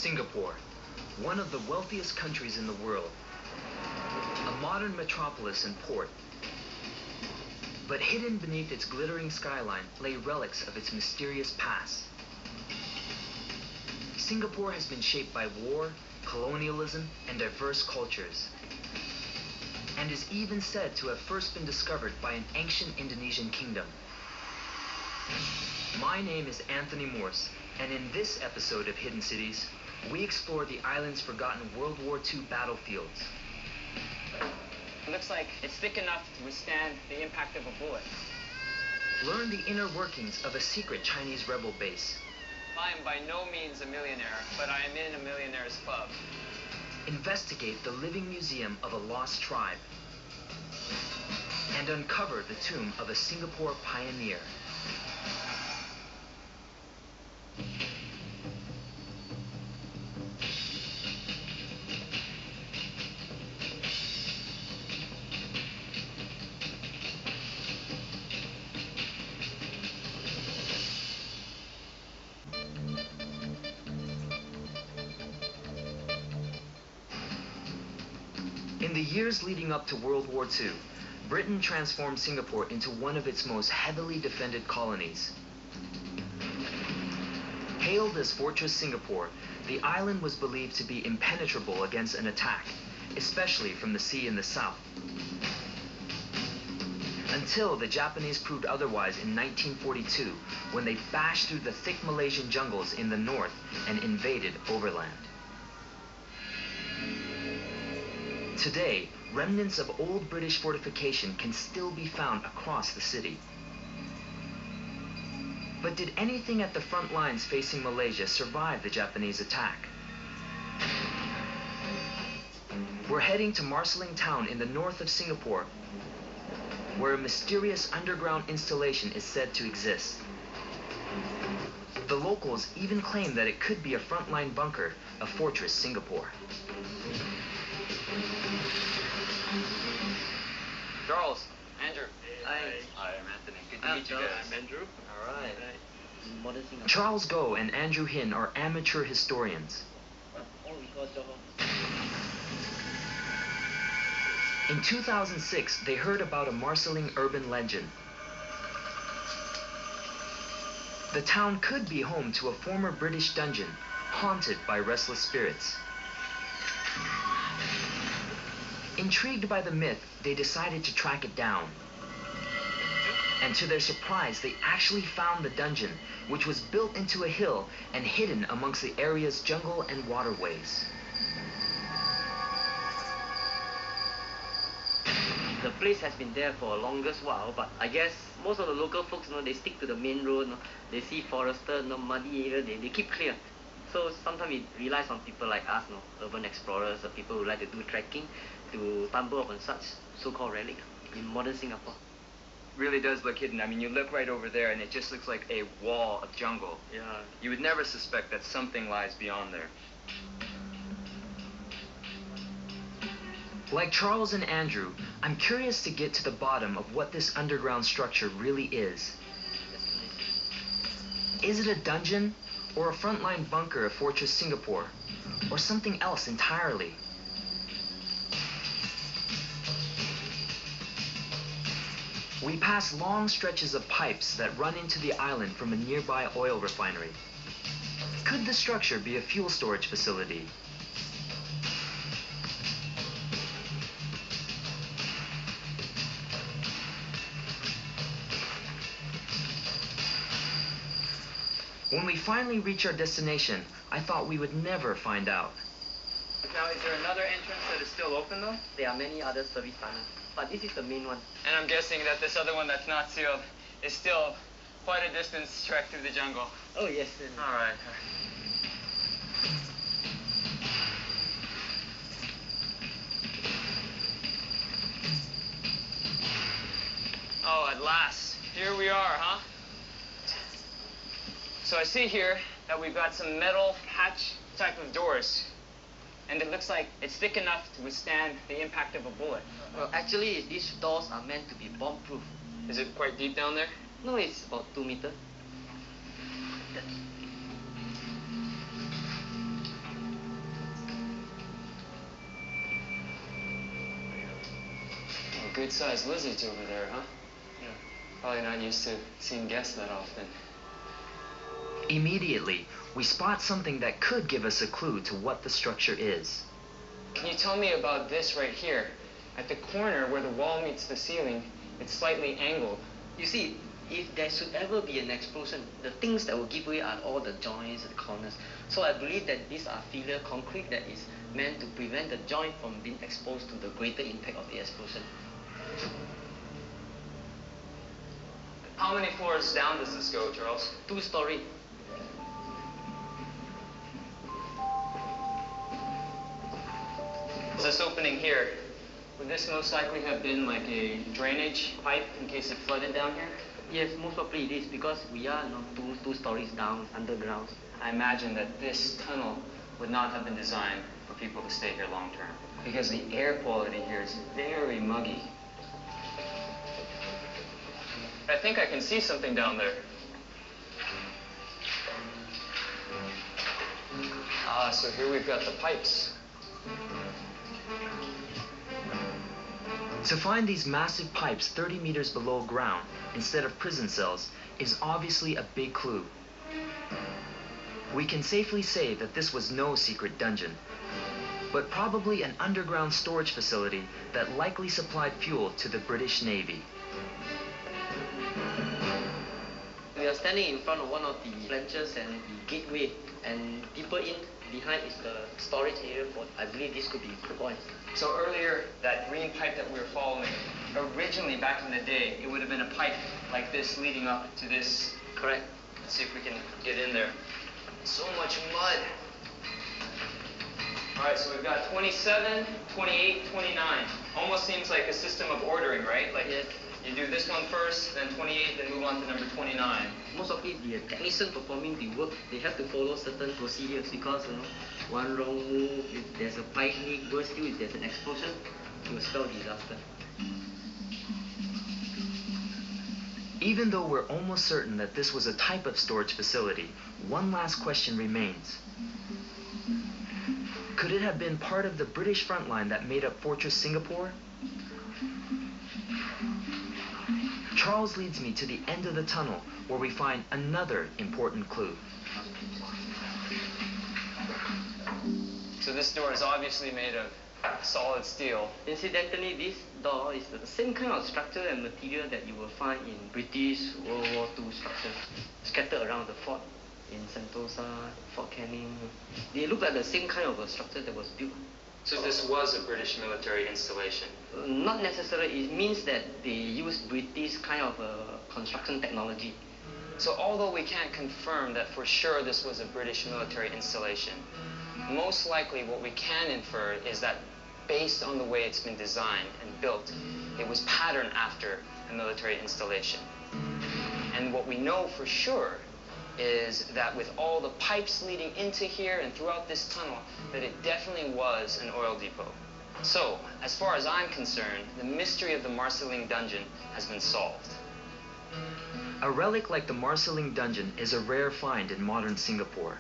Singapore, one of the wealthiest countries in the world. A modern metropolis and port. But hidden beneath its glittering skyline lay relics of its mysterious past. Singapore has been shaped by war, colonialism, and diverse cultures, and is even said to have first been discovered by an ancient Indonesian kingdom. My name is Anthony Morse, and in this episode of Hidden Cities, we explore the island's forgotten World War II battlefields. It looks like it's thick enough to withstand the impact of a bullet. Learn the inner workings of a secret Chinese rebel base. I am by no means a millionaire, but I am in a millionaire's club. Investigate the living museum of a lost tribe. And uncover the tomb of a Singapore pioneer. In the years leading up to World War II, Britain transformed Singapore into one of its most heavily defended colonies. Hailed as Fortress Singapore, the island was believed to be impenetrable against an attack, especially from the sea in the south. Until the Japanese proved otherwise in 1942, when they bashed through the thick Malaysian jungles in the north and invaded overland. Today, remnants of old British fortification can still be found across the city. But did anything at the front lines facing Malaysia survive the Japanese attack? We're heading to Marsiling town in the north of Singapore, where a mysterious underground installation is said to exist. The locals even claim that it could be a frontline bunker of Fortress Singapore. Charles, Andrew. Hi. Hi, I'm Anthony. Good to meet you guys. I'm Andrew. All right. Modern Singapore. Charles Goh and Andrew Hin are amateur historians. In 2006, they heard about a Marsiling urban legend. The town could be home to a former British dungeon, haunted by restless spirits. Intrigued by the myth, they decided to track it down. And to their surprise, they actually found the dungeon, which was built into a hill and hidden amongst the area's jungle and waterways. The place has been there for a longest while, but I guess most of the local folks, they stick to the main road. They see forested, muddy area, they keep clear. So sometimes it relies on people like us, urban explorers, or people who like to do trekking, to stumble upon such so-called relic in modern Singapore. Really does look hidden. I mean, you look right over there and it just looks like a wall of jungle. Yeah. You would never suspect that something lies beyond there. Like Charles and Andrew, I'm curious to get to the bottom of what this underground structure really is. Is it a dungeon, or a frontline bunker of Fortress Singapore, or something else entirely? We pass long stretches of pipes that run into the island from a nearby oil refinery. Could the structure be a fuel storage facility? When we finally reach our destination, I thought we would never find out. Now, is there another entrance that is still open, though? There are many other service tunnels, but this is the main one. And I'm guessing that this other one that's not sealed is still quite a distance trek through the jungle. Oh, yes. All right. Oh, at last. Here we are, huh? So I see here that we've got some metal hatch type of doors. And it looks like it's thick enough to withstand the impact of a bullet. Well, actually, these doors are meant to be bomb-proof. Is it quite deep down there? No, it's about 2 meters. good-sized lizards over there, huh? Yeah. Probably not used to seeing guests that often. Immediately, we spot something that could give us a clue to what the structure is. Can you tell me about this right here? At the corner where the wall meets the ceiling, it's slightly angled. You see, if there should ever be an explosion, the things that will give way are all the joints and corners. So I believe that these are filler concrete that is meant to prevent the joint from being exposed to the greater impact of the explosion. How many floors down does this go, Charles? 2-story. This opening here, would this most likely have been like a drainage pipe in case it flooded down here? Yes, most probably it is because we are two stories down, underground. I imagine that this tunnel would not have been designed for people to stay here long term because the air quality here is very muggy. I think I can see something down there. Ah, so here we've got the pipes. To find these massive pipes 30 meters below ground instead of prison cells is obviously a big clue. We can safely say that this was no secret dungeon, but probably an underground storage facility that likely supplied fuel to the British Navy. We are standing in front of one of the planches and the gateway, and deeper in behind is the storage area for, I believe this could be points. So earlier, that green pipe that we were following, originally back in the day, it would have been a pipe like this leading up to this. Correct. Let's see if we can get in there. So much mud. All right, so we've got 27, 28, 29. Almost seems like a system of ordering, right? Like yes. You do this one first, then 28, then move on to number 29. Most of it, the technician performing the work, they have to follow certain procedures because one wrong move, if there's a pipe leak, burst you, if there's an explosion, it will spell disaster. Even though we're almost certain that this was a type of storage facility, one last question remains. Could it have been part of the British front line that made up Fortress Singapore? Charles leads me to the end of the tunnel where we find another important clue. So this door is obviously made of solid steel. Incidentally, this door is the same kind of structure and material that you will find in British World War II structures scattered around the fort in Sentosa, Fort Canning. They look like the same kind of a structure that was built. So this was a British military installation? Not necessarily. It means that they use British kind of construction technology. So although we can't confirm that for sure this was a British military installation, most likely what we can infer is that based on the way it's been designed and built, it was patterned after a military installation. And what we know for sure is that with all the pipes leading into here and throughout this tunnel, that it definitely was an oil depot. So, as far as I'm concerned, the mystery of the Marsiling dungeon has been solved. A relic like the Marsiling dungeon is a rare find in modern Singapore.